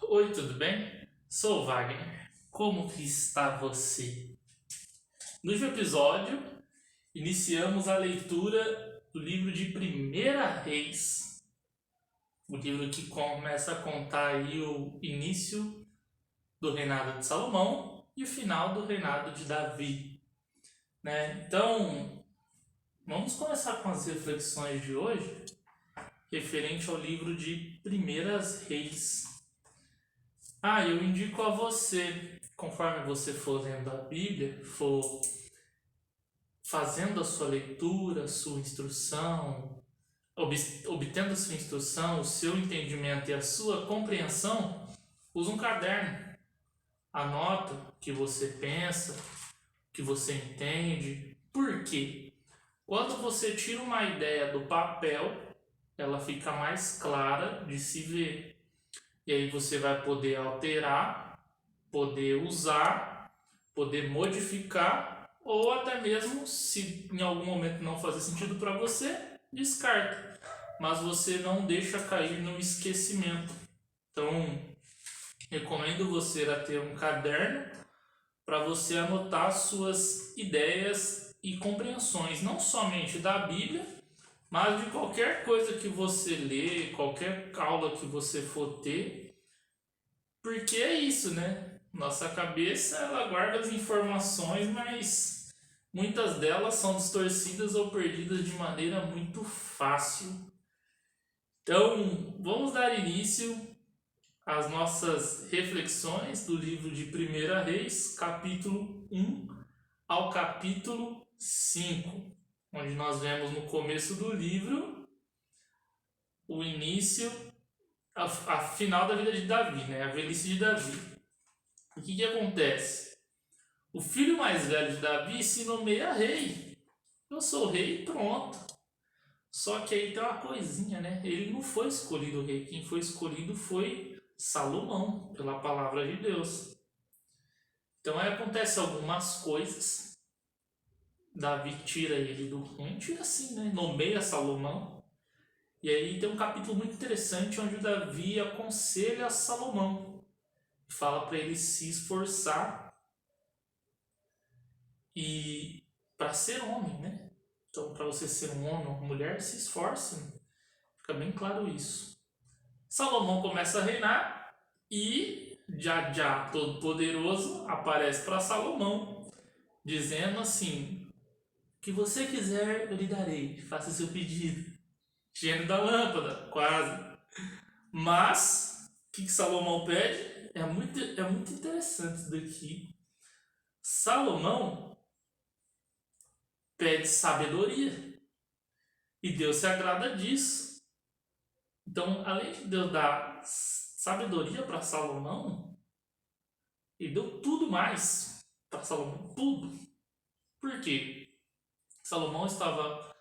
Oi, tudo bem? Sou o Wagner. Como que está você? No último episódio, iniciamos a leitura do livro de Primeira Reis, o livro que começa a contar aí o início do reinado de Salomão e o final do reinado de Davi, né? Então, vamos começar com as reflexões de hoje, referente ao livro de Primeiras Reis. Eu indico a você, conforme você for lendo a Bíblia, for fazendo a sua leitura, a sua instrução, obtendo a sua instrução, o seu entendimento e a sua compreensão, use um caderno. Anota o que você pensa, o que você entende. Por quê? Quando você tira uma ideia do papel, ela fica mais clara de se ver. E aí você vai poder alterar, poder usar, poder modificar, ou até mesmo, se em algum momento não fazer sentido para você, descarta. Mas você não deixa cair no esquecimento. Então, recomendo você a ter um caderno para você anotar suas ideias e compreensões, não somente da Bíblia, mas de qualquer coisa que você lê, qualquer aula que você for ter, porque é isso, né? Nossa cabeça, ela guarda as informações, mas muitas delas são distorcidas ou perdidas de maneira muito fácil. Então, vamos dar início às nossas reflexões do livro de Primeira Reis, capítulo 1 ao capítulo 5, onde nós vemos no começo do livro o início, a final da vida de Davi, né? A velhice de Davi. O que acontece? O filho mais velho de Davi se nomeia rei. Eu sou rei e pronto. Só que aí tem uma coisinha, né? Ele não foi escolhido rei. Quem foi escolhido foi Salomão, pela palavra de Deus. Então aí acontece algumas coisas. Davi tira ele do reino, tira assim, né? Nomeia Salomão. E aí tem um capítulo muito interessante onde o Davi aconselha Salomão. Fala para ele se esforçar e para ser homem, né? Então, para você ser um homem ou uma mulher, se esforce. Fica bem claro isso. Salomão começa a reinar e Já Todo-Poderoso aparece para Salomão, dizendo assim: o que você quiser, eu lhe darei. Faça seu pedido. Gênio da lâmpada, quase. Mas, o que Salomão pede? É muito interessante isso daqui. Salomão pede sabedoria. E Deus se agrada disso. Então, além de Deus dar sabedoria para Salomão, ele deu tudo mais para Salomão. Tudo. Por quê? Salomão estava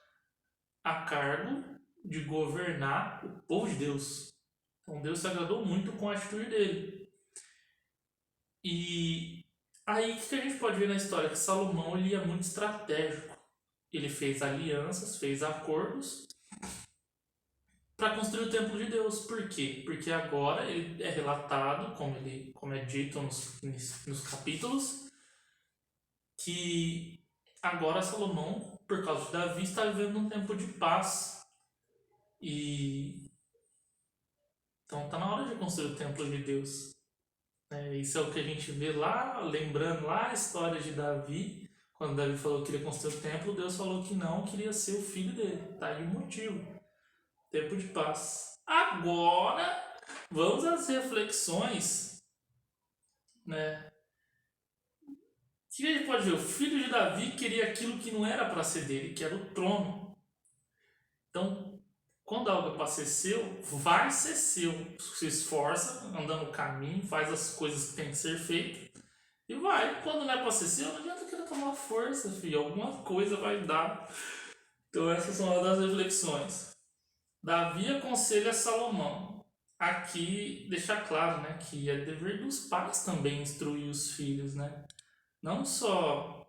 a cargo de governar o povo de Deus. Então, Deus se agradou muito com a atitude dele. E aí, o que a gente pode ver na história? Que Salomão ele é muito estratégico. Ele fez alianças, fez acordos para construir o templo de Deus. Por quê? Porque agora ele é relatado, como é dito nos capítulos, que agora Salomão, por causa de Davi, está vivendo um tempo de paz. E então está na hora de construir o templo de Deus. Isso é o que a gente vê lá, lembrando lá a história de Davi. Quando Davi falou que queria construir o templo, Deus falou que não, queria ser o filho dele. Tá aí o motivo. Tempo de paz. Agora, vamos às reflexões, né? O que a gente pode ver? O filho de Davi queria aquilo que não era para ser dele, que era o trono. Então, quando algo é para ser seu, vai ser seu. Se esforça, anda no caminho, faz as coisas que tem que ser feitas e vai. Quando não é para ser seu, não adianta querer tomar força, filho. Alguma coisa vai dar. Então, essas são as reflexões. Davi aconselha Salomão. Aqui deixa claro, né, que é dever dos pais também instruir os filhos, né? Não só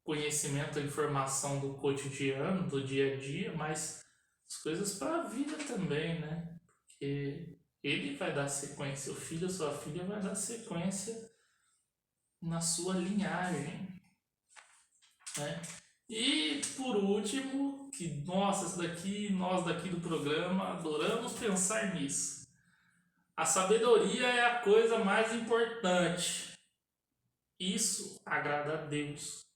conhecimento, informação do cotidiano, do dia a dia, mas as coisas para a vida também, né? Porque Ele vai dar sequência, o filho ou sua filha vai dar sequência na sua linhagem, né? E por último, que nossa, isso daqui, nós daqui do programa adoramos pensar nisso. A sabedoria é a coisa mais importante. Isso agrada a Deus.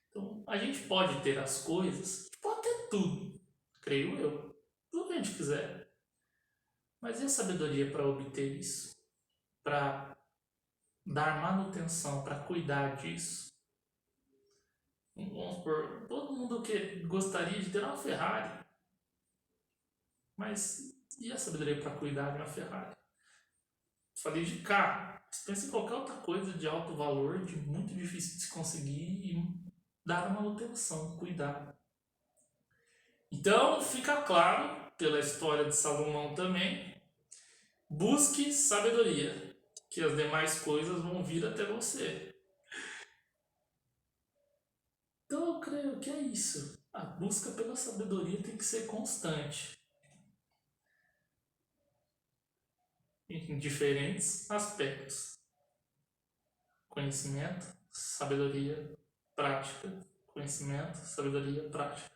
Então, a gente pode ter as coisas, pode ter tudo, creio eu, tudo que a gente quiser. Mas e a sabedoria para obter isso? Para dar manutenção, para cuidar disso? Vamos supor, todo mundo que gostaria de ter uma Ferrari, mas e a sabedoria para cuidar de uma Ferrari? Falei de carro, você pensa em qualquer outra coisa de alto valor, de muito difícil de se conseguir e dar manutenção, cuidar. Então fica claro, pela história de Salomão também, busque sabedoria, que as demais coisas vão vir até você. Então eu creio que é isso. A busca pela sabedoria tem que ser constante. Em diferentes aspectos. Conhecimento, sabedoria, prática. Conhecimento, sabedoria, prática.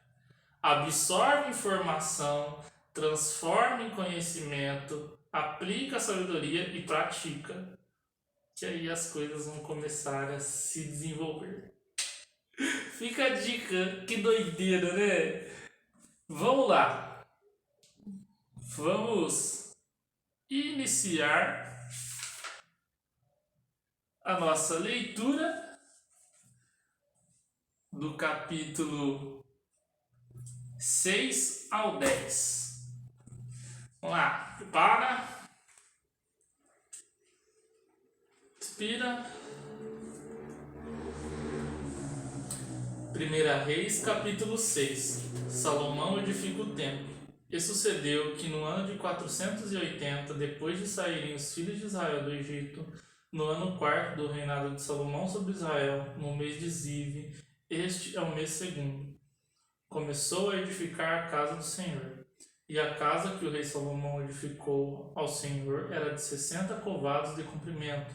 Absorve informação, transforma em conhecimento, aplica a sabedoria e pratica. Que aí as coisas vão começar a se desenvolver. Fica a dica, que doideira, né? Vamos lá. Vamos iniciar a nossa leitura do capítulo 6 ao 10. Vamos lá, prepara. Inspira. 1 Reis, capítulo 6. Salomão edifica o templo. E sucedeu que no ano de 480, depois de saírem os filhos de Israel do Egito, no ano 4º do reinado de Salomão sobre Israel, no mês de Zive, este é o mês segundo, começou a edificar a casa do Senhor. E a casa que o rei Salomão edificou ao Senhor era de 60 covados de comprimento,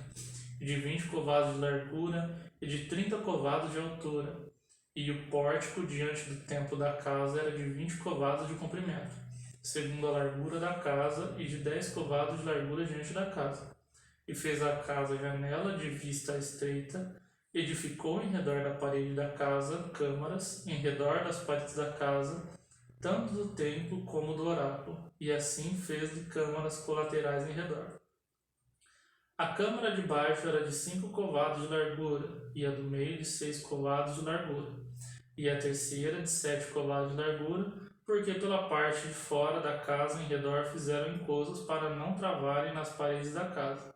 de 20 covados de largura e de 30 covados de altura. E o pórtico diante do templo da casa era de 20 covados de comprimento, segundo a largura da casa, e de 10 covados de largura diante da casa. E fez a casa janela de vista estreita, edificou em redor da parede da casa câmaras, em redor das paredes da casa, tanto do templo como do oráculo, e assim fez de câmaras colaterais em redor. A câmara de baixo era de 5 covados de largura, e a do meio de 6 covados de largura, e a terceira de 7 covados de largura, porque pela parte de fora da casa em redor fizeram encostas para não travarem nas paredes da casa.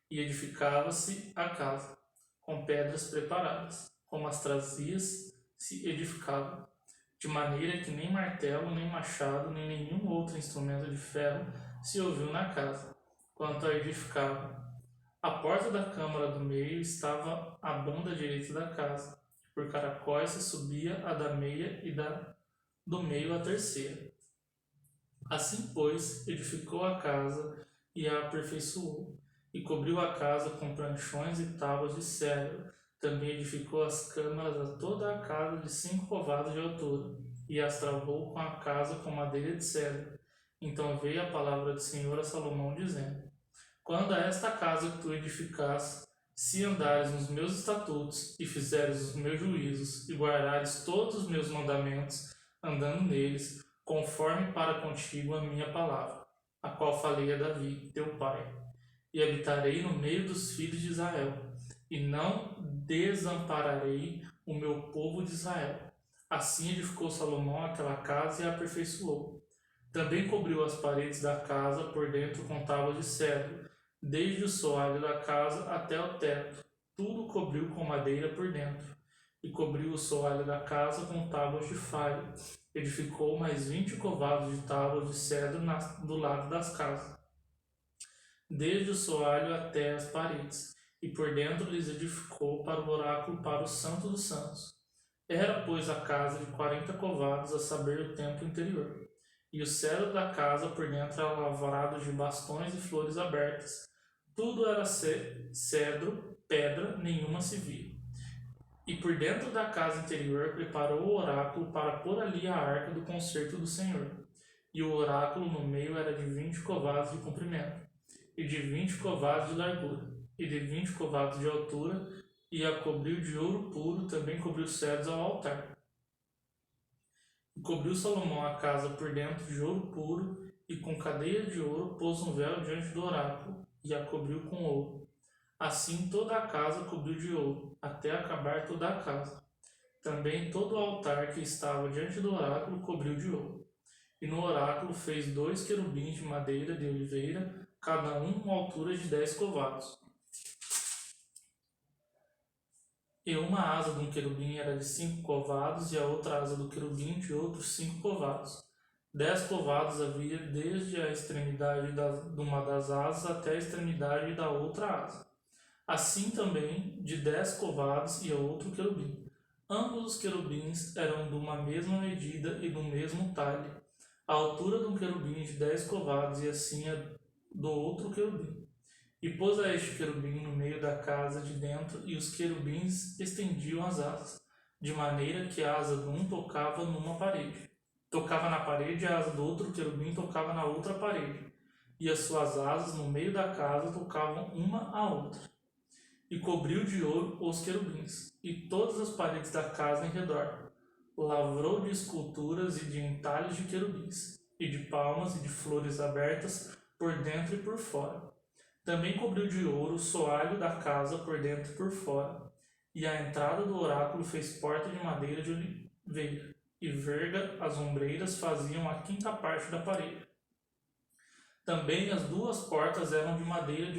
E edificava-se a casa, com pedras preparadas, como as trazias se edificavam, de maneira que nem martelo, nem machado, nem nenhum outro instrumento de ferro se ouviu na casa, quanto a edificava. A porta da câmara do meio estava à banda direita da casa, por caracóis se subia a da meia e do meio a terceira. Assim, pois, edificou a casa e a aperfeiçoou, e cobriu a casa com pranchões e tábuas de cedro. Também edificou as câmaras a toda a casa de 5 covados de altura, e as travou com a casa com madeira de cedro. Então veio a palavra do Senhor a Salomão, dizendo: quando a esta casa que tu edificas, se andares nos meus estatutos, e fizeres os meus juízos, e guardares todos os meus mandamentos, andando neles, conforme para contigo a minha palavra, a qual falei a Davi, teu pai. E habitarei no meio dos filhos de Israel, e não desampararei o meu povo de Israel. Assim edificou Salomão aquela casa e a aperfeiçoou. Também cobriu as paredes da casa por dentro com tábuas de cedro, desde o soalho da casa até o teto, tudo cobriu com madeira por dentro, e cobriu o soalho da casa com tábuas de falha. Edificou mais 20 covados de tábuas de cedro do lado das casas, desde o soalho até as paredes, e por dentro lhes edificou para o oráculo, para o santo dos santos. Era, pois, a casa de 40 covados, a saber, o templo interior. e o cedro da casa por dentro era lavrado de bastões e flores abertas. Tudo era cedro, pedra nenhuma se via. E por dentro da casa interior preparou o oráculo para pôr ali a arca do concerto do Senhor. E o oráculo no meio era de 20 covados de comprimento, e de 20 covados de largura, e de 20 covados de altura, e a cobriu de ouro puro, também cobriu cedros ao altar. E cobriu Salomão a casa por dentro de ouro puro, e com cadeia de ouro pôs um véu diante do oráculo, e a cobriu com ouro. Assim toda a casa cobriu de ouro, até acabar toda a casa. Também todo o altar que estava diante do oráculo cobriu de ouro. E no oráculo fez 2 querubins de madeira de oliveira, cada um com altura de 10 covados. E uma asa de um querubim era de 5 covados, e a outra asa do querubim de outros 5 covados. 10 covados havia desde a extremidade de uma das asas até a extremidade da outra asa. Assim também de 10 covados e a outro querubim. Ambos os querubins eram de uma mesma medida e do mesmo talhe. A altura de um querubim de 10 covados e assim a do outro querubim. E pôs a este querubim no meio da casa de dentro, e os querubins estendiam as asas, de maneira que a asa de um tocava numa parede. Tocava na parede, a asa do outro querubim tocava na outra parede. E as suas asas no meio da casa tocavam uma à outra. E cobriu de ouro os querubins, e todas as paredes da casa em redor. Lavrou de esculturas e de entalhes de querubins, e de palmas e de flores abertas por dentro e por fora. Também cobriu de ouro o soalho da casa por dentro e por fora. E a entrada do oráculo fez porta de madeira de oliveira, e verga as ombreiras faziam a 5ª parte da parede. Também as 2 portas eram de madeira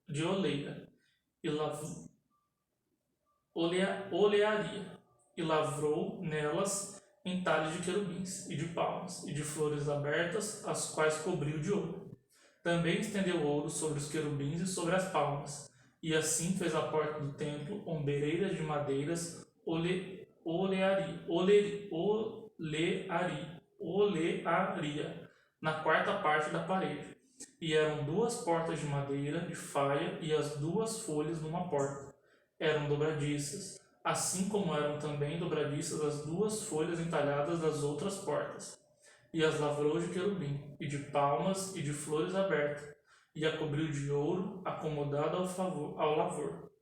de oleira, e olearia, e lavrou nelas entalhes de querubins, e de palmas, e de flores abertas, as quais cobriu de ouro. Também estendeu ouro sobre os querubins e sobre as palmas, e assim fez a porta do templo, ombreiras de madeiras, olearia, na 4ª parte da parede. E eram 2 portas de madeira de faia, e as 2 folhas numa porta eram dobradiças, assim como eram também dobradiças as 2 folhas entalhadas das outras portas. E as lavrou de querubim, e de palmas, e de flores abertas, e a cobriu de ouro, acomodada ao lavor.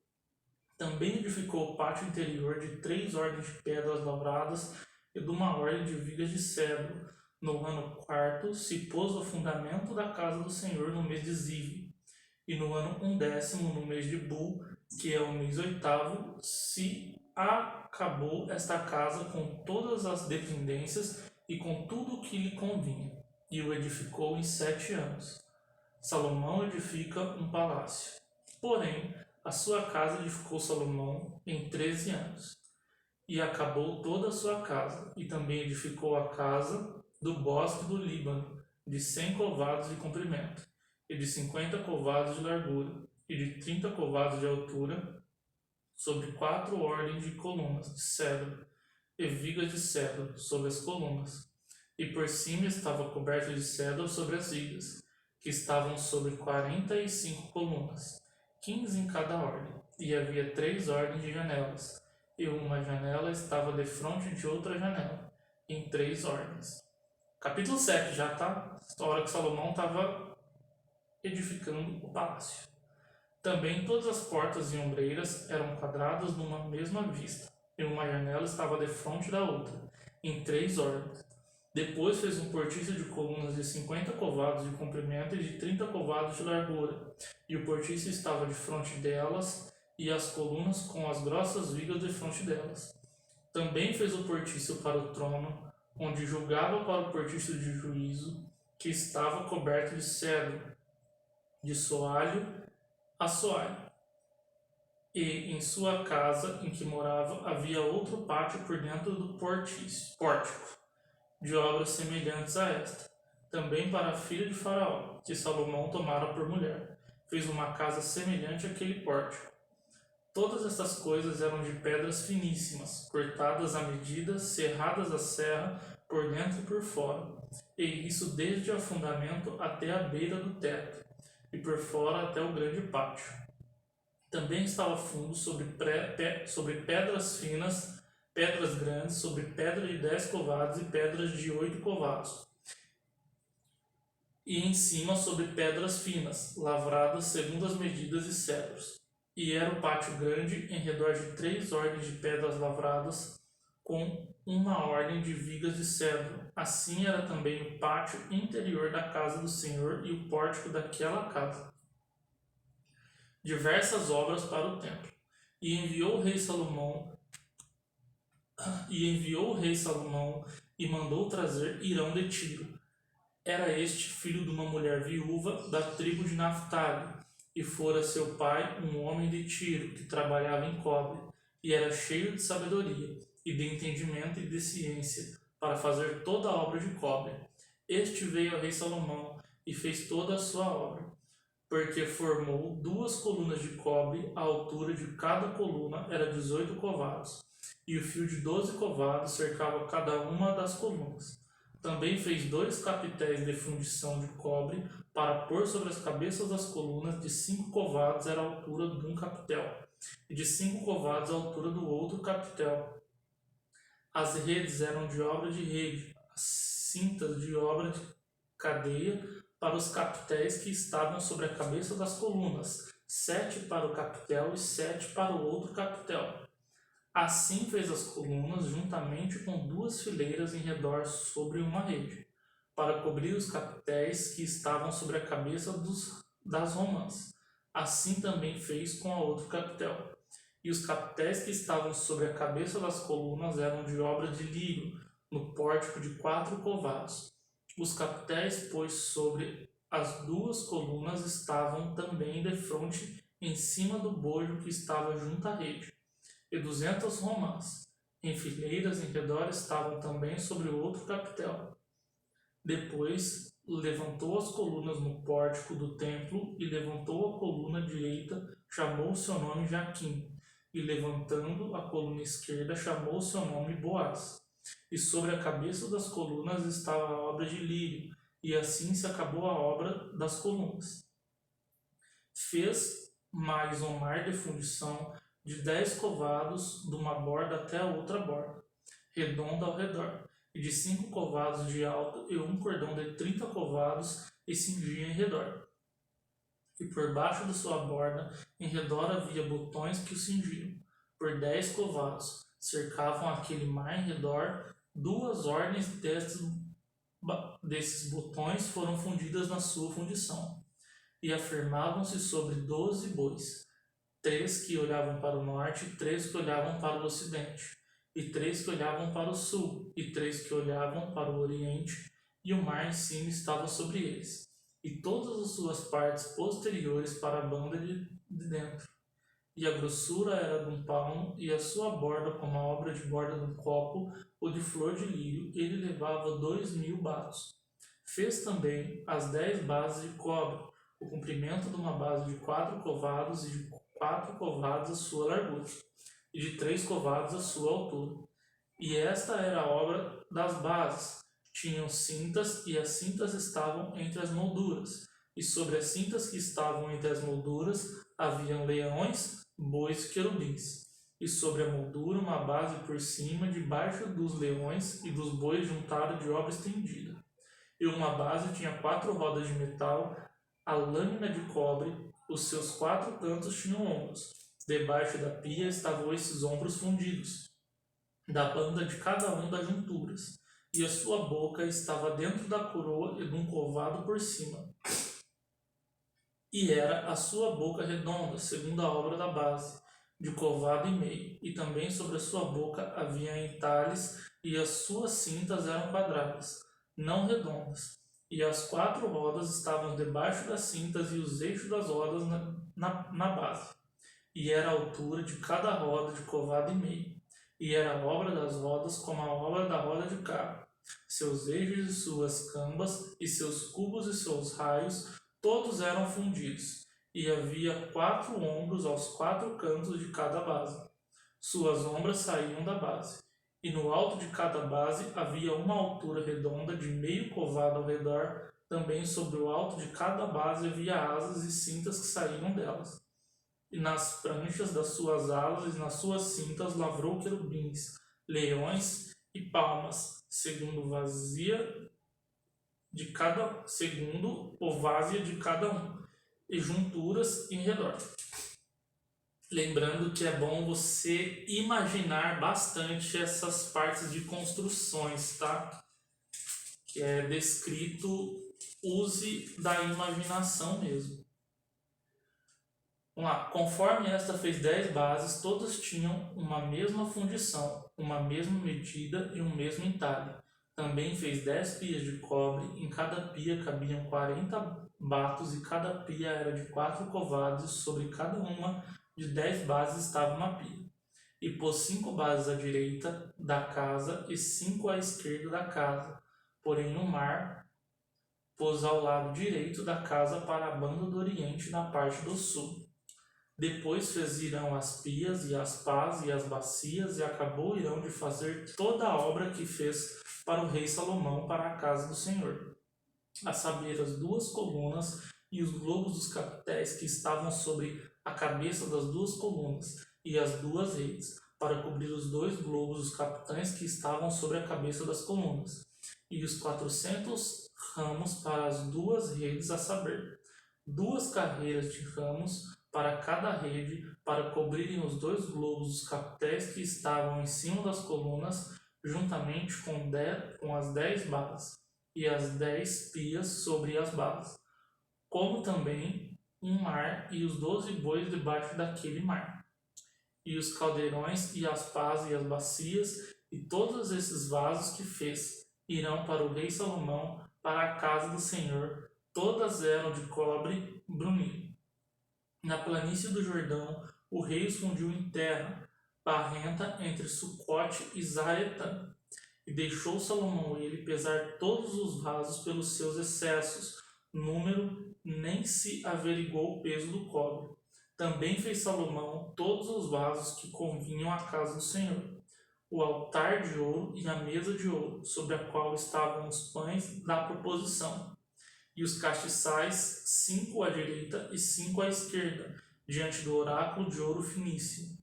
Também edificou o pátio interior de 3 ordens de pedras lavradas e de uma ordem de vigas de cedro. No ano 4º se pôs o fundamento da casa do Senhor no mês de Ziv, e no ano 1º, no mês de Bul, que é o mês 8º, se acabou esta casa com todas as dependências e com tudo o que lhe convinha, e o edificou em 7 anos. Salomão edifica um palácio. Porém, a sua casa edificou Salomão em 13 anos, e acabou toda a sua casa, e também edificou a casa do bosque do Líbano, de 100 covados de comprimento, e de 50 covados de largura, e de 30 covados de altura, sobre 4 ordens de colunas de cedro, e vigas de cedro sobre as colunas. E por cima estava coberto de cedro sobre as vigas, que estavam sobre 45 colunas, 15 em cada ordem. E havia 3 ordens de janelas, e uma janela estava defronte de outra janela, em 3 ordens. Capítulo 7 já está a hora que Salomão estava edificando o palácio. Também todas as portas e ombreiras eram quadradas numa mesma vista, e uma janela estava defronte da outra, em 3 ordens. Depois fez um portiço de colunas de 50 covados de comprimento e de 30 covados de largura, e o portiço estava defronte delas, e as colunas com as grossas vigas defronte delas. Também fez o portiço para o trono, onde julgava para o portiço de juízo, que estava coberto de cedro, de soalho a soalho. E em sua casa em que morava havia outro pátio por dentro do pórtico, de obras semelhantes a esta, também para a filha de Faraó, que Salomão tomara por mulher. Fez uma casa semelhante àquele pórtico. Todas estas coisas eram de pedras finíssimas, cortadas à medida, serradas à serra, por dentro e por fora. e isso desde o fundamento até a beira do teto, e por fora até o grande pátio. Também estava fundo sobre pedras finas, pedras grandes, sobre pedras de 10 covados e pedras de 8 covados, e em cima sobre pedras finas, lavradas segundo as medidas de cedros. E era o pátio grande, em redor de 3 ordens de pedras lavradas, com uma ordem de vigas de cedro. Assim era também o pátio interior da casa do Senhor e o pórtico daquela casa. Diversas obras para o templo. E enviou o rei Salomão e mandou trazer Hirão de Tiro. Era este filho de uma mulher viúva da tribo de Naphtali, e fora seu pai um homem de Tiro, que trabalhava em cobre, e era cheio de sabedoria, e de entendimento e de ciência, para fazer toda a obra de cobre. Este veio ao rei Salomão, e fez toda a sua obra, porque formou 2 colunas de cobre, a altura de cada coluna era 18 covados, e o fio de 12 covados cercava cada uma das colunas. Também fez 2 capitéis de fundição de cobre para pôr sobre as cabeças das colunas. De 5 covados era a altura de um capitel, e de 5 covados a altura do outro capitel. As redes eram de obra de rede, as cintas de obra de cadeia para os capitéis que estavam sobre a cabeça das colunas, 7 para o capitel e 7 para o outro capitel. Assim fez as colunas juntamente com 2 fileiras em redor sobre uma rede, para cobrir os capitéis que estavam sobre a cabeça das romãs. Assim também fez com a outro capitel. E os capitéis que estavam sobre a cabeça das colunas eram de obra de lírio, no pórtico de 4 covados. Os capitéis, pois, sobre as 2 colunas estavam também defronte em cima do bojo que estava junto à rede. E 200 romãs, em fileiras em redor, estavam também sobre o outro capitel. Depois levantou as colunas no pórtico do templo, e levantou a coluna direita, chamou o seu nome Jaquim, e levantando a coluna esquerda, chamou o seu nome Boaz. E sobre a cabeça das colunas estava a obra de lírio, e assim se acabou a obra das colunas. Fez mais um mar de fundição de 10 covados, de uma borda até a outra borda, redonda ao redor, e de 5 covados de alto, e um cordão de 30 covados, e cingia em redor. E por baixo de sua borda, em redor havia botões que o cingiam. Por 10 covados, cercavam aquele mar em redor. 2 ordens desses botões foram fundidas na sua fundição, e afirmavam-se sobre 12 bois, 3 que olhavam para o norte, 3 que olhavam para o ocidente, e 3 que olhavam para o sul, e 3 que olhavam para o oriente, e o mar em cima estava sobre eles, e todas as suas partes posteriores para a banda de dentro. E a grossura era de um palmo, e a sua borda, como a obra de borda de um copo ou de flor de lírio, ele levava 2.000 batos. Fez também as 10 bases de cobre, o comprimento de uma base de 4 covados e de 4 covados a sua largura, e de 3 covados a sua altura. E esta era a obra das bases. Tinham cintas, e as cintas estavam entre as molduras. E sobre as cintas que estavam entre as molduras haviam leões, bois e querubins. E sobre a moldura uma base por cima, debaixo dos leões e dos bois juntada de obra estendida. E uma base tinha 4 rodas de metal, a lâmina de cobre. Os seus 4 cantos tinham ombros. Debaixo da pia estavam esses ombros fundidos, da banda de cada um das junturas. E a sua boca estava dentro da coroa e de um covado por cima. E era a sua boca redonda, segundo a obra da base, de covado e meio. E também sobre a sua boca havia entalhes, e as suas cintas eram quadradas, não redondas. E as 4 rodas estavam debaixo das cintas, e os eixos das rodas na base. E era a altura de cada roda de covado e meio. E era a obra das rodas como a obra da roda de carro. Seus eixos e suas cambas, e seus cubos e seus raios, todos eram fundidos. E havia 4 ombros aos 4 cantos de cada base. Suas ombras saíam da base. E no alto de cada base havia uma altura redonda de meio covado ao redor. Também sobre o alto de cada base havia asas e cintas que saíam delas. E nas pranchas das suas asas e nas suas cintas lavrou querubins, leões e palmas, segundo o várzea de cada um, e junturas em redor. Lembrando que é bom você imaginar bastante essas partes de construções, tá? Que é descrito, use da imaginação mesmo. Vamos lá. Conforme esta fez 10 bases, todas tinham uma mesma fundição, uma mesma medida e um mesmo entalhe. Também fez 10 pias de cobre, em cada pia cabiam 40 batos e cada pia era de 4 covados, sobre cada uma de 10 bases estava uma pia. E pôs 5 bases à direita da casa e 5 à esquerda da casa. Porém no mar pôs ao lado direito da casa para a banda do oriente na parte do sul. Depois fez Irão as pias e as pás e as bacias, e acabou Irão de fazer toda a obra que fez para o rei Salomão para a casa do Senhor, a saber, as 2 colunas e os globos dos capitéis que estavam sobre a cabeça das 2 colunas, e as 2 redes, para cobrir os 2 globos dos capitães que estavam sobre a cabeça das colunas, e os 400 ramos para as 2 redes, a saber, 2 carreiras de ramos para cada rede, para cobrirem os 2 globos dos capitéis que estavam em cima das colunas, juntamente com as 10 bases, e as 10 pias sobre as bases, como também um mar e os 12 bois debaixo daquele mar, e os caldeirões e as pás e as bacias, e todos esses vasos que fez, irão para o rei Salomão, para a casa do Senhor, todas eram de cobre brunilho. Na planície do Jordão, o rei os fundiu em terra, barrenta entre Sucote e Zaretã. E deixou Salomão ele pesar todos os vasos pelos seus excessos, número nem se averigou o peso do cobre. Também fez Salomão todos os vasos que convinham à casa do Senhor, o altar de ouro e a mesa de ouro, sobre a qual estavam os pães da proposição, e os castiçais, 5 à direita e 5 à esquerda, diante do oráculo de ouro finíssimo,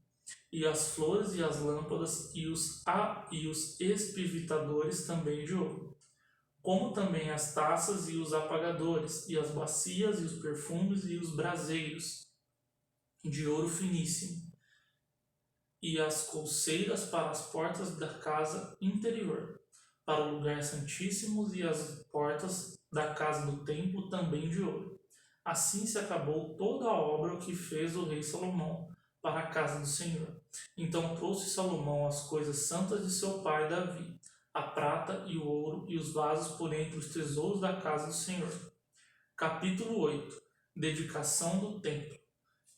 e as flores e as lâmpadas e os espivitadores também de ouro, como também as taças e os apagadores, e as bacias e os perfumes e os braseiros de ouro finíssimo, e as colseiras para as portas da casa interior, para o lugar santíssimo, e as portas da casa do templo também de ouro. Assim se acabou toda a obra que fez o rei Salomão para a casa do Senhor. Então trouxe Salomão as coisas santas de seu pai Davi, a prata e o ouro e os vasos por entre os tesouros da casa do Senhor. Capítulo 8. Dedicação do templo.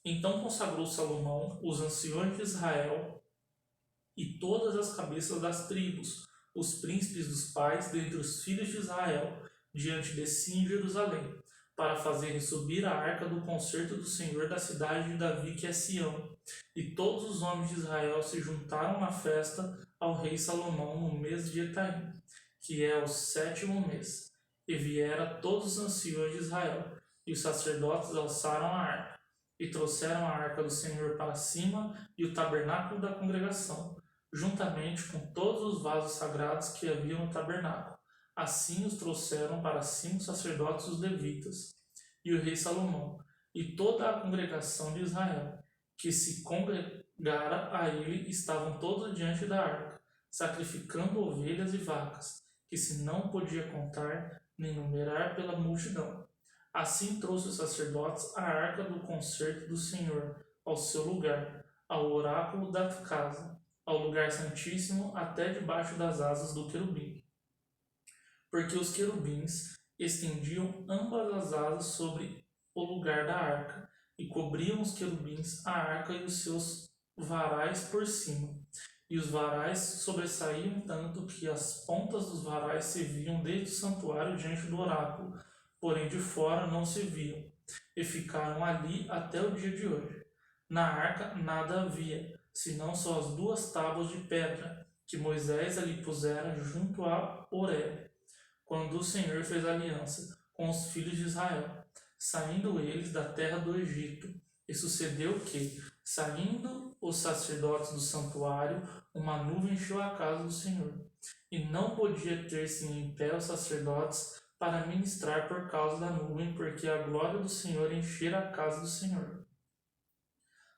Então consagrou Salomão os anciões de Israel e todas as cabeças das tribos, os príncipes dos pais dentre os filhos de Israel, diante de si em Jerusalém, para fazerem subir a arca do concerto do Senhor da cidade de Davi, que é Sião. E todos os homens de Israel se juntaram na festa ao rei Salomão no mês de Etaim, que é o 7º mês. E vieram todos os anciões de Israel, e os sacerdotes alçaram a arca, e trouxeram a arca do Senhor para cima e o tabernáculo da congregação, juntamente com todos os vasos sagrados que havia no tabernáculo. Assim os trouxeram para cima os sacerdotes e os levitas, e o rei Salomão, e toda a congregação de Israel, que se congregara a ele, estavam todos diante da arca, sacrificando ovelhas e vacas, que se não podia contar nem numerar pela multidão. Assim trouxe os sacerdotes a arca do concerto do Senhor ao seu lugar, ao oráculo da casa, ao lugar santíssimo, até debaixo das asas do querubim. Porque os querubins estendiam ambas as asas sobre o lugar da arca, e cobriam os querubins a arca e os seus varais por cima. E os varais sobressaíam tanto que as pontas dos varais se viam desde o santuário diante do oráculo, porém de fora não se viam, e ficaram ali até o dia de hoje. Na arca nada havia, senão só as 2 tábuas de pedra, que Moisés ali pusera junto a Horebe, quando o Senhor fez aliança com os filhos de Israel, saindo eles da terra do Egito. E sucedeu que, saindo os sacerdotes do santuário, uma nuvem encheu a casa do Senhor. E não podia ter-se em pé os sacerdotes para ministrar por causa da nuvem, porque a glória do Senhor enchera a casa do Senhor.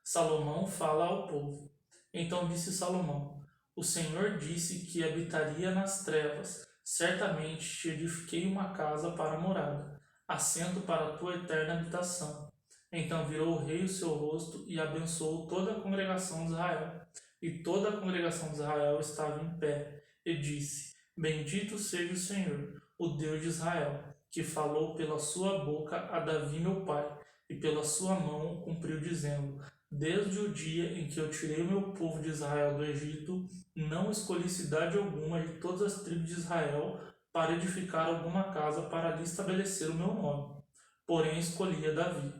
Salomão fala ao povo. Então disse Salomão: O Senhor disse que habitaria nas trevas. Certamente te edifiquei uma casa para morada, assento para a tua eterna habitação. Então virou o rei o seu rosto e abençoou toda a congregação de Israel. E toda a congregação de Israel estava em pé, e disse: Bendito seja o Senhor, o Deus de Israel, que falou pela sua boca a Davi meu pai, e pela sua mão o cumpriu, dizendo: Desde o dia em que eu tirei o meu povo de Israel do Egito, não escolhi cidade alguma de todas as tribos de Israel para edificar alguma casa para ali estabelecer o meu nome. Porém escolhi a Davi,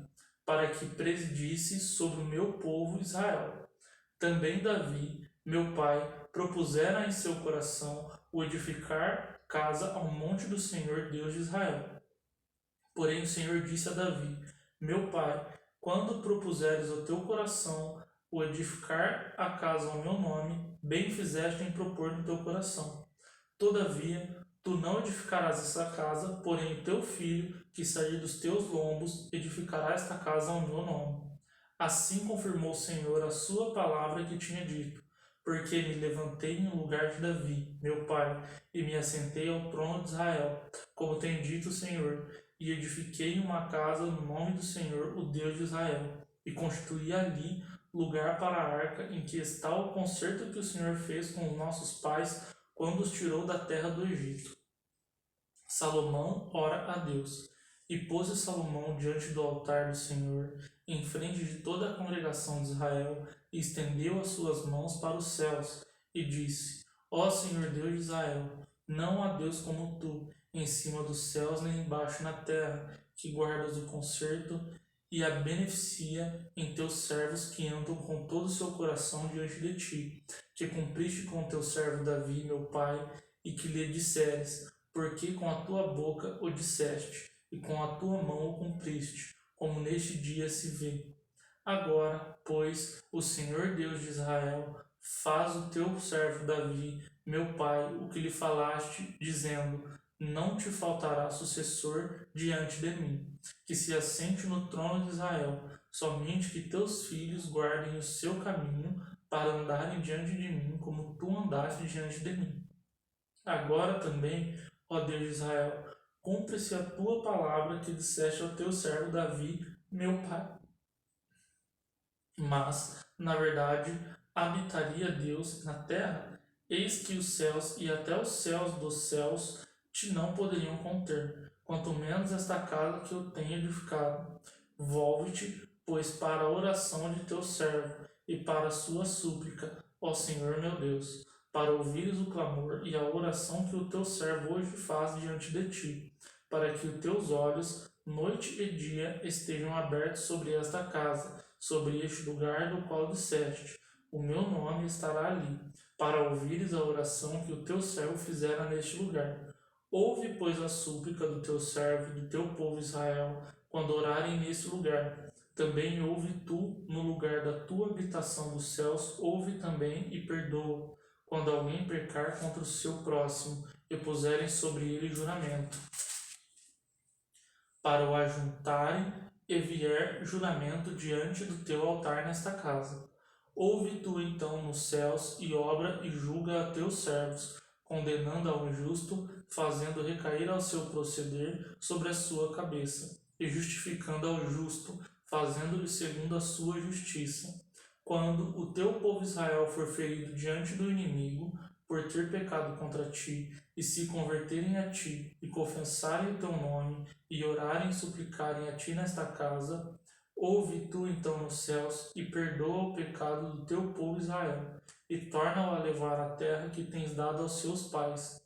para que presidisse sobre o meu povo Israel. Também Davi, meu pai, propusera em seu coração o edificar casa ao monte do Senhor Deus de Israel. Porém o Senhor disse a Davi: Meu pai, quando propuseres ao teu coração o edificar a casa ao meu nome, bem fizeste em propor no teu coração. Todavia, tu não edificarás essa casa, porém o teu filho, que sair dos teus lombos, edificará esta casa ao meu nome. Assim confirmou o Senhor a sua palavra que tinha dito, porque me levantei em lugar de Davi, meu pai, e me assentei ao trono de Israel, como tem dito o Senhor, e edifiquei uma casa no nome do Senhor, o Deus de Israel, e constituí ali lugar para a arca, em que está o concerto que o Senhor fez com os nossos pais quando os tirou da terra do Egito. Salomão ora a Deus. E pôs-se Salomão diante do altar do Senhor, em frente de toda a congregação de Israel, e estendeu as suas mãos para os céus, e disse: Ó Senhor Deus de Israel, não há Deus como tu, em cima dos céus nem embaixo na terra, que guardas o concerto e a beneficia em teus servos que andam com todo o seu coração diante de ti, que cumpriste com teu servo Davi, meu pai, e que lhe disseres: porque com a tua boca o disseste, e com a tua mão o cumpriste, como neste dia se vê. Agora, pois, o Senhor Deus de Israel faz o teu servo Davi, meu pai, o que lhe falaste, dizendo: Não te faltará sucessor diante de mim, que se assente no trono de Israel, somente que teus filhos guardem o seu caminho para andarem diante de mim, como tu andaste diante de mim. Agora também, ó Deus de Israel, cumpre-se a tua palavra que disseste ao teu servo Davi, meu pai. Mas, na verdade, habitaria Deus na terra? Eis que os céus e até os céus dos céus te não poderiam conter, quanto menos esta casa que eu tenho edificado. Volve-te, pois, para a oração de teu servo e para a sua súplica, ó Senhor meu Deus, para ouvires o clamor e a oração que o teu servo hoje faz diante de ti, para que os teus olhos, noite e dia, estejam abertos sobre esta casa, sobre este lugar do qual disseste: O meu nome estará ali, para ouvires a oração que o teu servo fizera neste lugar. Ouve, pois, a súplica do teu servo e do teu povo Israel, quando orarem neste lugar. Também ouve tu, no lugar da tua habitação dos céus, ouve também e perdoa, quando alguém pecar contra o seu próximo e puserem sobre ele juramento, para o ajuntarem e vier juramento diante do teu altar nesta casa. Ouve tu então nos céus e obra e julga a teus servos, condenando ao injusto, fazendo recair ao seu proceder sobre a sua cabeça, e justificando ao justo, fazendo-lhe segundo a sua justiça. Quando o teu povo Israel for ferido diante do inimigo, por ter pecado contra ti, e se converterem a ti, e confessarem o teu nome, e orarem e suplicarem a ti nesta casa, ouve tu então nos céus, e perdoa o pecado do teu povo Israel, e torna-o a levar a terra que tens dado aos seus pais.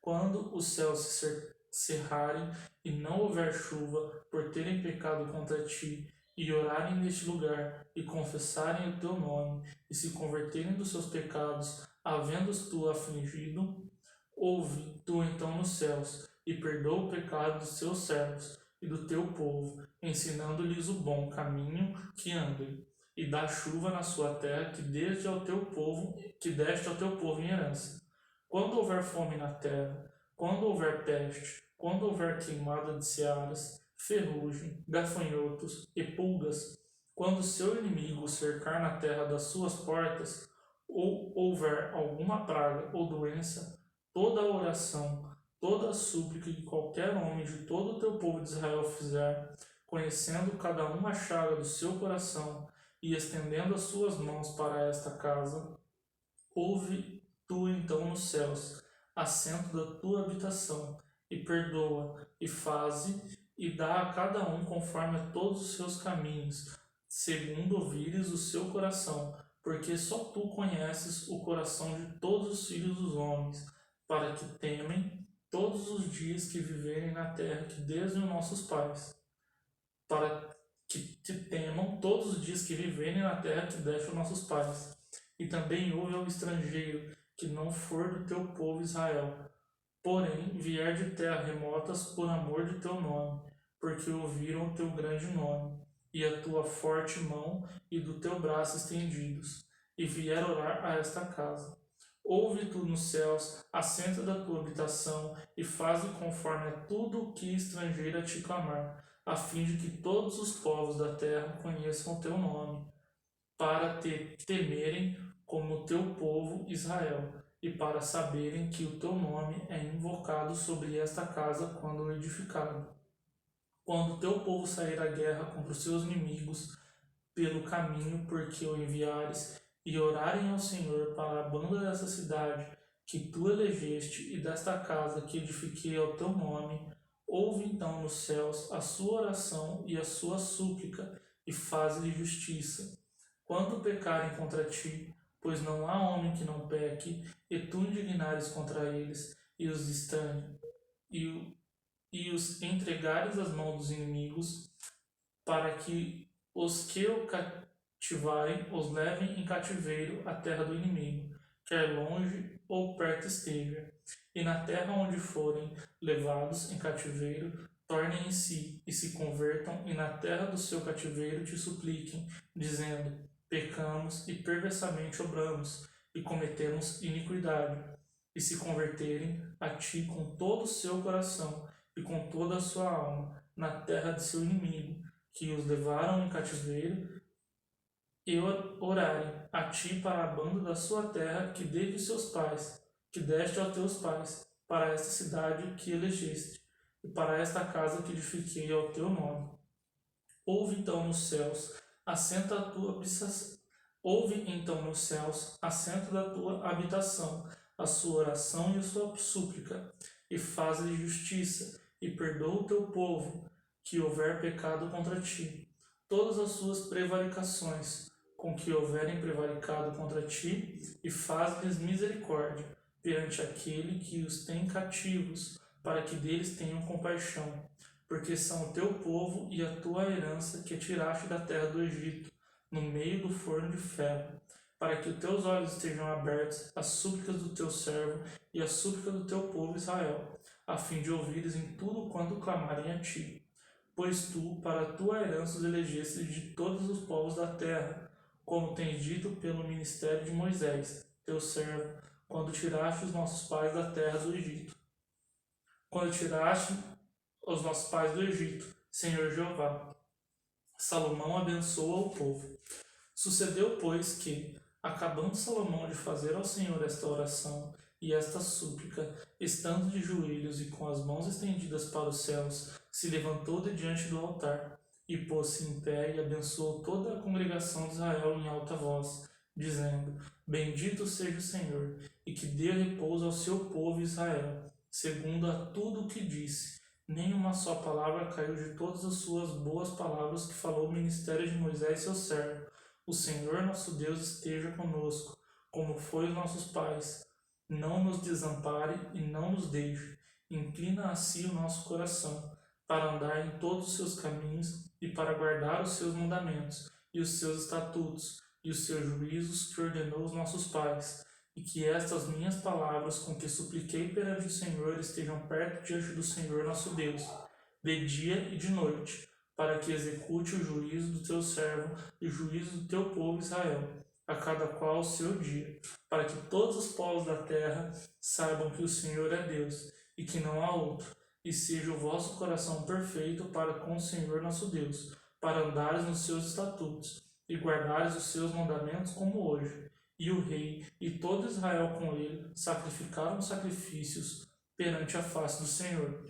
Quando os céus se cerrarem, e não houver chuva, por terem pecado contra ti, e orarem neste lugar, e confessarem o teu nome, e se converterem dos seus pecados, havendo tu afligido, ouve tu então nos céus, e perdoa o pecado dos teus servos e do teu povo, ensinando-lhes o bom caminho que andem, e dá chuva na sua terra que deste ao teu povo em herança. Quando houver fome na terra, quando houver peste, quando houver queimada de searas, ferrugem, gafanhotos e pulgas, quando seu inimigo o cercar na terra das suas portas, ou houver alguma praga ou doença, toda a oração, toda a súplica que qualquer homem de todo o teu povo de Israel fizer, conhecendo cada um a chaga do seu coração e estendendo as suas mãos para esta casa, ouve tu então nos céus, assento da tua habitação, e perdoa, e faze, e dá a cada um conforme a todos os seus caminhos, segundo ouvires o seu coração, porque só tu conheces o coração de todos os filhos dos homens, para que temem todos os dias que viverem na terra que desde os nossos pais, para que te temam todos os dias que viverem na terra que deste aos nossos pais. E também ouve ao estrangeiro, que não for do teu povo Israel, porém vier de terra remotas por amor de teu nome, porque ouviram o teu grande nome, e a tua forte mão e do teu braço estendidos, e vier orar a esta casa. Ouve tu nos céus, assenta da tua habitação, e faze conforme a tudo o que estrangeiro a te clamar, a fim de que todos os povos da terra conheçam o teu nome, para te temerem como o teu povo Israel, e para saberem que o teu nome é invocado sobre esta casa quando edificado. Quando o teu povo sair à guerra contra os seus inimigos pelo caminho por que o enviares, e orarem ao Senhor para a banda dessa cidade que tu elegeste e desta casa que edifiquei ao teu nome, ouve então nos céus a sua oração e a sua súplica, e faz-lhe justiça. Quando pecarem contra ti, pois não há homem que não peque, e tu indignares contra eles, e os estranhe, e os entregares às mãos dos inimigos, para que os que o cativarem os levem em cativeiro à terra do inimigo, quer longe ou perto esteja, e na terra onde forem levados em cativeiro, tornem em si e se convertam, e na terra do seu cativeiro te supliquem, dizendo: pecamos e perversamente obramos, e cometemos iniquidade, e se converterem a ti com todo o seu coração e com toda a sua alma, na terra de seu inimigo, que os levaram em cativeiro, e orarem a ti para a banda da sua terra que deste seus pais, que deste aos teus pais, para esta cidade que elegeste, e para esta casa que edifiquei ao teu nome. Ouve então nos céus, assenta a tua habitação. Ouve então nos céus, assento da tua habitação, a sua oração e a sua súplica, e faz-lhe justiça, e perdoa o teu povo, que houver pecado contra ti, todas as suas prevaricações, com que houverem prevaricado contra ti, e faz-lhes misericórdia, perante aquele que os tem cativos, para que deles tenham compaixão, porque são o teu povo e a tua herança que tiraste da terra do Egito, no meio do forno de ferro, para que os teus olhos estejam abertos às súplicas do teu servo e às súplicas do teu povo Israel, a fim de ouvires em tudo quanto clamarem a ti. Pois tu, para a tua herança, os elegeste de todos os povos da terra, como tens dito pelo ministério de Moisés, teu servo, quando tiraste os nossos pais da terra do Egito. Quando tiraste os nossos pais do Egito, Senhor Jeová. Salomão abençoa o povo. Sucedeu, pois, que, acabando Salomão de fazer ao Senhor esta oração e esta súplica, estando de joelhos e com as mãos estendidas para os céus, se levantou de diante do altar e pôs-se em pé e abençoou toda a congregação de Israel em alta voz, dizendo: Bendito seja o Senhor, e que dê repouso ao seu povo Israel, segundo a tudo o que disse. Nem uma só palavra caiu de todas as suas boas palavras que falou o ministério de Moisés, seu servo. O Senhor nosso Deus esteja conosco, como foi os nossos pais. Não nos desampare e não nos deixe. Inclina a si o nosso coração, para andar em todos os seus caminhos e para guardar os seus mandamentos e os seus estatutos e os seus juízos que ordenou os nossos pais, e que estas minhas palavras com que supliquei perante o Senhor estejam perto diante do Senhor nosso Deus, de dia e de noite, para que execute o juízo do teu servo e o juízo do teu povo Israel, a cada qual o seu dia, para que todos os povos da terra saibam que o Senhor é Deus e que não há outro, e seja o vosso coração perfeito para com o Senhor nosso Deus, para andares nos seus estatutos e guardares os seus mandamentos como hoje. E o rei e todo Israel com ele sacrificaram sacrifícios perante a face do Senhor.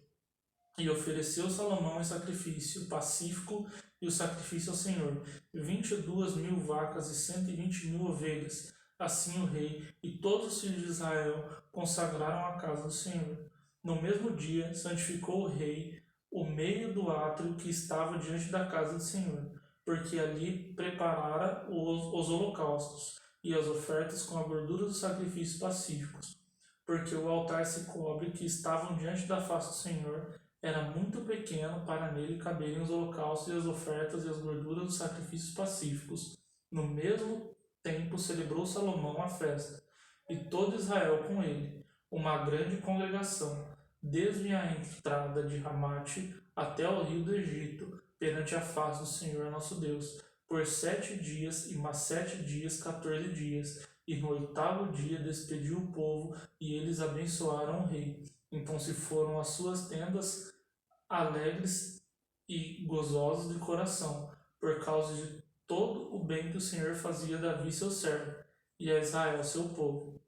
E ofereceu Salomão em sacrifício pacífico e o sacrifício ao Senhor, 22.000 vacas e 120.000 ovelhas. Assim o rei e todos os filhos de Israel consagraram a casa do Senhor. No mesmo dia, santificou o rei o meio do átrio que estava diante da casa do Senhor, porque ali preparara os holocaustos e as ofertas com a gordura dos sacrifícios pacíficos. Porque o altar se cobre que estavam diante da face do Senhor era muito pequeno para nele caberem os holocaustos e as ofertas e as gorduras dos sacrifícios pacíficos. No mesmo tempo celebrou Salomão a festa, e todo Israel com ele, uma grande congregação, desde a entrada de Ramate até o rio do Egito, perante a face do Senhor nosso Deus, por 7 dias, e mais 7 dias, 14 dias. E no 8º dia despediu o povo, e eles abençoaram o rei. Então se foram às suas tendas, alegres e gozosos de coração, por causa de todo o bem que o Senhor fazia a Davi seu servo, e a Israel seu povo.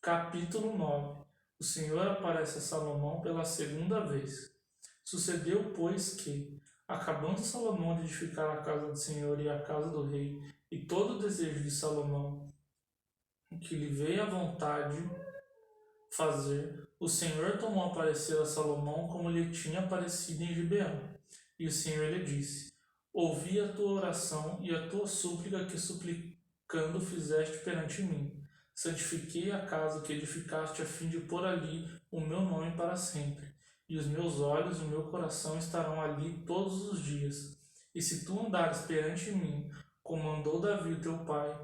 Capítulo 9. O Senhor aparece a Salomão pela segunda vez. Sucedeu, pois, que, acabando Salomão de edificar a casa do Senhor e a casa do rei, e todo o desejo de Salomão, que lhe veio à vontade fazer, o Senhor tomou a aparecer a Salomão como lhe tinha aparecido em Gibeão. E o Senhor lhe disse: ouvi a tua oração e a tua súplica que suplicando fizeste perante mim. Santifiquei a casa que edificaste a fim de pôr ali o meu nome para sempre. E os meus olhos e o meu coração estarão ali todos os dias. E se tu andares perante mim, como andou Davi o teu pai,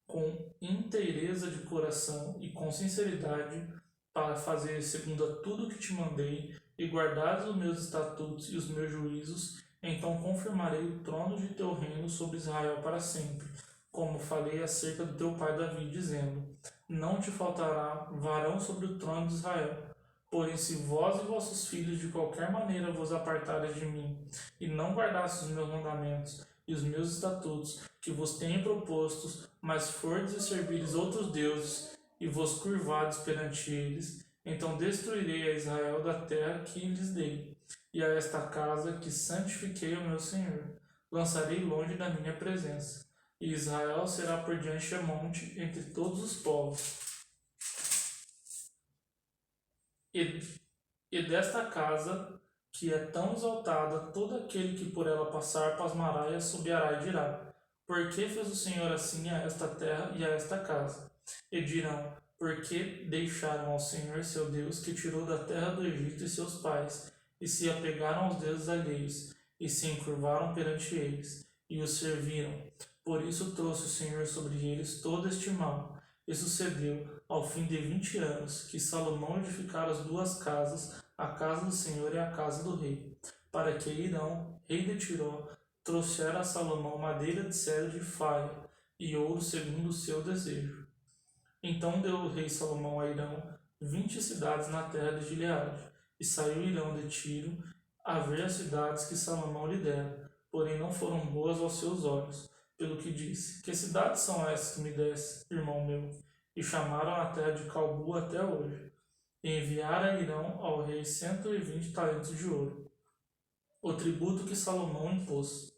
com inteireza de coração e com sinceridade, para fazer segundo a tudo que te mandei, e guardares os meus estatutos e os meus juízos, então confirmarei o trono de teu reino sobre Israel para sempre, como falei acerca do teu pai Davi, dizendo: não te faltará varão sobre o trono de Israel. Porém, se vós e vossos filhos de qualquer maneira vos apartares de mim, e não guardastes os meus mandamentos e os meus estatutos, que vos tenho propostos, mas fordes e servires outros deuses, e vos curvades perante eles, então destruirei a Israel da terra que lhes dei, e a esta casa que santifiquei ao meu Senhor, lançarei longe da minha presença, e Israel será por diante a monte entre todos os povos. E desta casa, que é tão exaltada, todo aquele que por ela passar pasmará e assobiará e dirá: por que fez o Senhor assim a esta terra e a esta casa? E dirão: porque deixaram ao Senhor seu Deus, que tirou da terra do Egito e seus pais, e se apegaram aos deuses alheios, e se encurvaram perante eles, e os serviram. Por isso trouxe o Senhor sobre eles todo este mal. E sucedeu, ao fim de 20 anos, que Salomão edificara as 2 casas, a casa do Senhor e a casa do rei, para que Irão, rei de Tiró, trouxera a Salomão madeira de cedro de faia e ouro segundo o seu desejo. Então deu o rei Salomão a Irão 20 cidades na terra de Gileade, e saiu Irão de Tiro a ver as cidades que Salomão lhe dera, porém não foram boas aos seus olhos, pelo que disse: que cidades são essas que me desse, irmão meu? E chamaram a terra de Calbu até hoje. E enviara Irão ao rei 120 talentos de ouro, o tributo que Salomão impôs.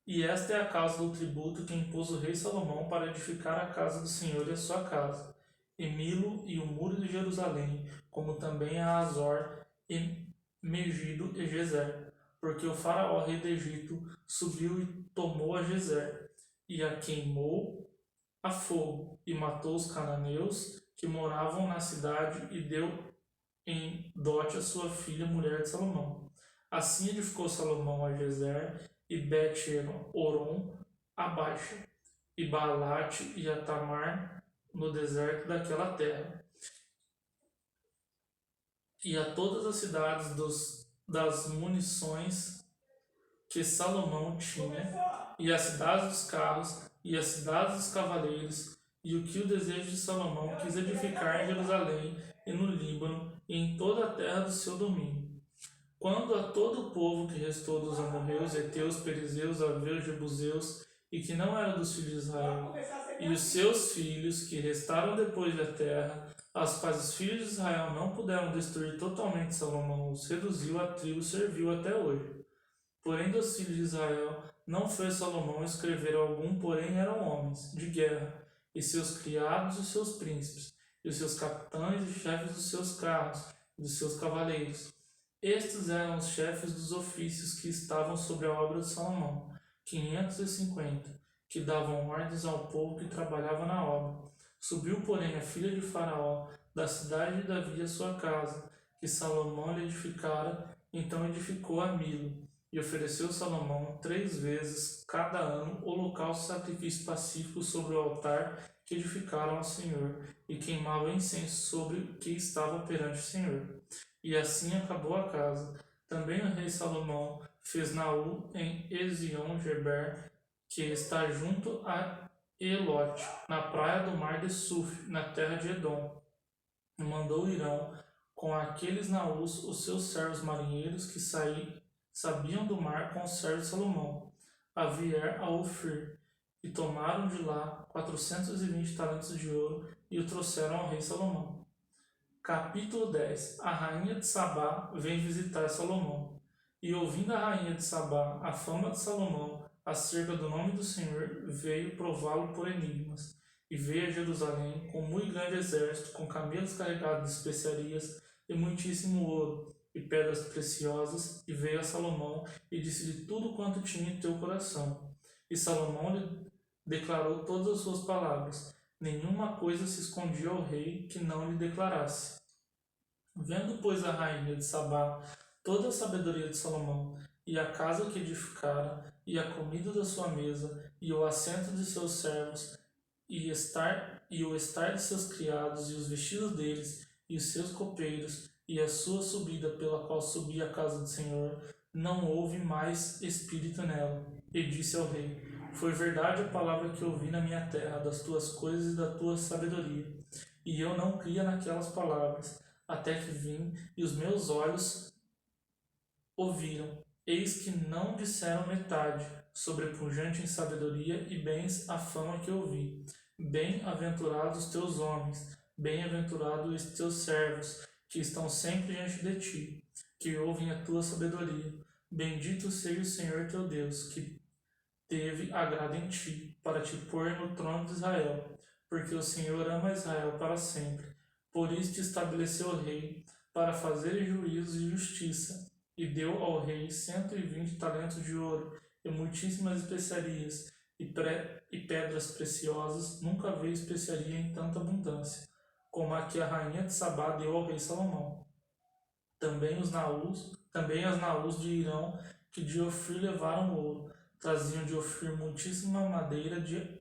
E esta é a causa do tributo que impôs o rei Salomão para edificar a casa do Senhor e a sua casa, e Milo e o muro de Jerusalém, como também a Azor, e Megido e Gezer, porque o faraó rei do Egito subiu e tomou a Gezer, e a queimou a fogo, e matou os cananeus que moravam na cidade, e deu em dote a sua filha, mulher de Salomão. Assim edificou Salomão a Gezer, e Bet-Horon a Baixa, e Baalate e a Tamar no deserto daquela terra, e a todas as cidades das munições que Salomão tinha, e as cidades dos carros, e as cidades dos cavaleiros, e o que o desejo de Salomão quis edificar em Jerusalém e no Líbano, e em toda a terra do seu domínio. Quando a todo o povo que restou dos amorreus, heteus, perizeus, aveus, jebuseus, e que não era dos filhos de Israel, e os seus filhos que restaram depois da terra, aos quais os filhos de Israel não puderam destruir totalmente Salomão, os reduziu a tribo, serviu até hoje. Porém dos filhos de Israel não fez Salomão escrever algum, porém eram homens de guerra, e seus criados e os seus príncipes, e os seus capitães e chefes dos seus carros, e dos seus cavaleiros. Estes eram os chefes dos ofícios que estavam sobre a obra de Salomão, 550, que davam ordens ao povo que trabalhava na obra. Subiu, porém, a filha de Faraó da cidade de Davi a sua casa, que Salomão lhe edificara, então edificou a Milo, e ofereceu Salomão 3 vezes cada ano holocausto e sacrifício pacífico sobre o altar que edificaram ao Senhor, e queimava incenso sobre o que estava perante o Senhor. E assim acabou a casa. Também o rei Salomão fez Naú em Ezion-Geber, que está junto a Elote, na praia do mar de Suf, na terra de Edom. E mandou Irão com aqueles Naús, os seus servos marinheiros que sabiam do mar com os servos de Salomão, a vier a Ofir, e tomaram de lá 420 talentos de ouro e o trouxeram ao rei Salomão. Capítulo 10. A rainha de Sabá vem visitar Salomão. E ouvindo a rainha de Sabá a fama de Salomão acerca do nome do Senhor, veio prová-lo por enigmas. E veio a Jerusalém com muito grande exército, com camelos carregados de especiarias e muitíssimo ouro e pedras preciosas, e veio a Salomão e disse-lhe tudo quanto tinha em teu coração. E Salomão lhe declarou todas as suas palavras. Nenhuma coisa se escondia ao rei que não lhe declarasse. Vendo, pois, a rainha de Sabá toda a sabedoria de Salomão, e a casa que edificara, e a comida da sua mesa, e o assento de seus servos, e o estar de seus criados, e os vestidos deles, e os seus copeiros, e a sua subida pela qual subia a casa do Senhor, não houve mais espírito nela. E disse ao rei: Foi verdade a palavra que ouvi na minha terra, das tuas coisas e da tua sabedoria. E eu não cria naquelas palavras, até que vim, e os meus olhos ouviram. Eis que não disseram metade, sobrepujante em sabedoria e bens a fama que ouvi. Bem-aventurados os teus homens, bem-aventurados os teus servos, que estão sempre diante de ti, que ouvem a tua sabedoria. Bendito seja o Senhor teu Deus, que teve agrado em ti, para te pôr no trono de Israel, porque o Senhor ama Israel para sempre. Por isso te estabeleceu o rei, para fazer juízo e justiça, e deu ao rei 120 talentos de ouro, e muitíssimas especiarias, e pedras preciosas. Nunca veio especiaria em tanta abundância, como a que a rainha de Sabá deu ao rei Salomão. Também as naús de Irão, que de Ofir levaram ouro, traziam de Ofir muitíssima madeira de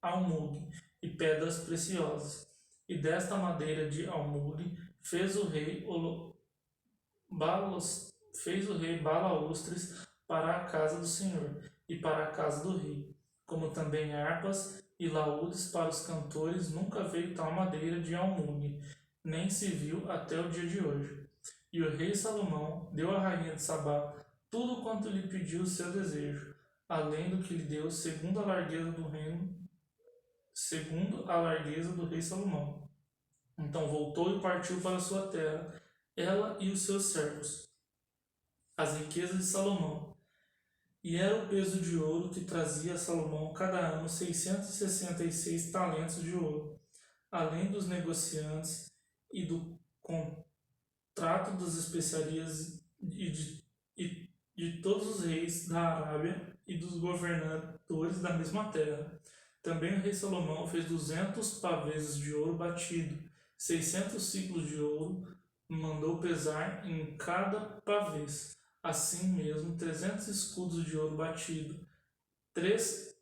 almugue e pedras preciosas. E desta madeira de almugue fez o rei balaústres para a casa do Senhor e para a casa do rei, como também harpas e laúdes para os cantores. Nunca veio tal madeira de almugue, nem se viu até o dia de hoje. E o rei Salomão deu à rainha de Sabá tudo quanto lhe pediu o seu desejo, além do que lhe deu segundo a largueza do rei Salomão. Então voltou e partiu para sua terra, ela e os seus servos, as riquezas de Salomão. E era o peso de ouro que trazia a Salomão cada ano 666 talentos de ouro, além dos negociantes e do contrato das especiarias de todos os reis da Arábia e dos governadores da mesma terra. Também o rei Salomão fez 200 pavês de ouro batido, 600 ciclos de ouro, mandou pesar em cada pavês. Assim mesmo, 300 escudos de ouro batido, 3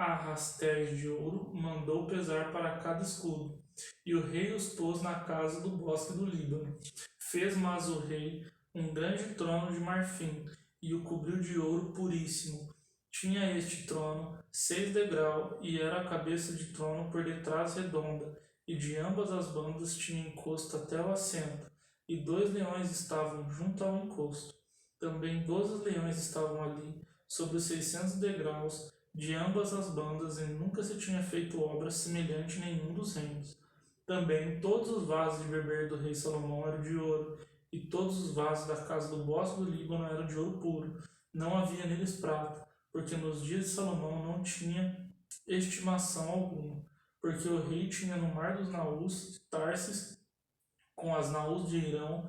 arrastéis de ouro mandou pesar para cada escudo, e o rei os pôs na casa do bosque do Líbano. Fez mas o rei um grande trono de marfim, e o cobriu de ouro puríssimo. Tinha este trono 6 degraus, e era a cabeça de trono por detrás redonda, e de ambas as bandas tinha encosto até o assento, e 2 leões estavam junto ao encosto. Também 12 leões estavam ali, sobre os 600 degraus, de ambas as bandas, e nunca se tinha feito obra semelhante em nenhum dos reinos. Também todos os vasos de beber do rei Salomão eram de ouro, e todos os vasos da casa do bosque do Líbano eram de ouro puro. Não havia neles prata, porque nos dias de Salomão não tinha estimação alguma, porque o rei tinha no mar dos naus de Tarsis, com as naus de Irão,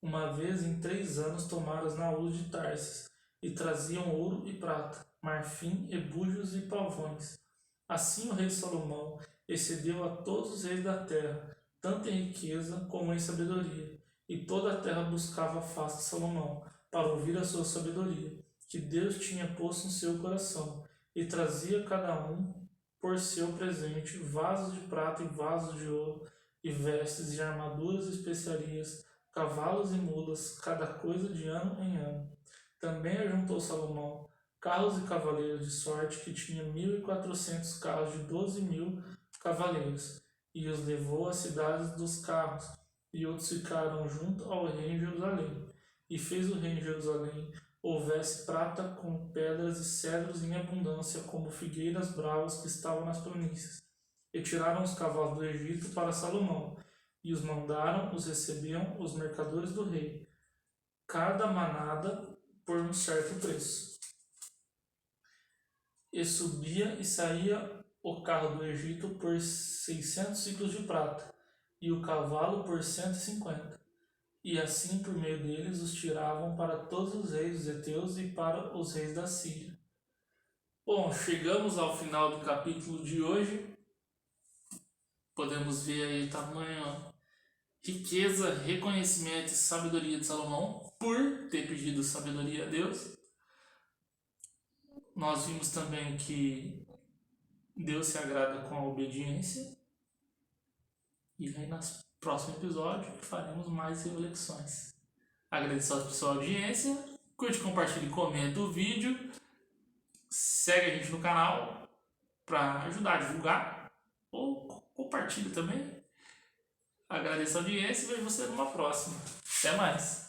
uma vez em 3 anos tomaram as naus de Tarsis, e traziam ouro e prata, marfim, ebúgios e pavões. Assim o rei Salomão excedeu a todos os reis da terra, tanto em riqueza como em sabedoria. E toda a terra buscava a face de Salomão, para ouvir a sua sabedoria, que Deus tinha posto em seu coração, e trazia cada um por seu presente vasos de prata e vasos de ouro, e vestes e armaduras e especiarias, cavalos e mulas, cada coisa de ano em ano. Também ajuntou Salomão carros e cavaleiros de sorte, que tinha 1.400 carros de 12.000 cavaleiros, e os levou às cidades dos carros, e outros ficaram junto ao rei em Jerusalém. E fez o rei em Jerusalém houvesse prata com pedras e cedros em abundância, como figueiras bravas que estavam nas planícies. E tiraram os cavalos do Egito para Salomão, e os mandaram, os recebiam os mercadores do rei, cada manada por um certo preço. E subia e saía o carro do Egito por 600 ciclos de prata, e o cavalo por 150. E assim por meio deles os tiravam para todos os reis dos heteus e para os reis da Síria. Bom, chegamos ao final do capítulo de hoje. Podemos ver aí o tamanho, riqueza, reconhecimento e sabedoria de Salomão por ter pedido sabedoria a Deus. Nós vimos também que Deus se agrada com a obediência. E aí, no próximo episódio, faremos mais reflexões. Agradeço a sua audiência. Curte, compartilhe, comenta o vídeo. Segue a gente no canal para ajudar a divulgar. Ou compartilhe também. Agradeço a audiência e vejo você numa próxima. Até mais!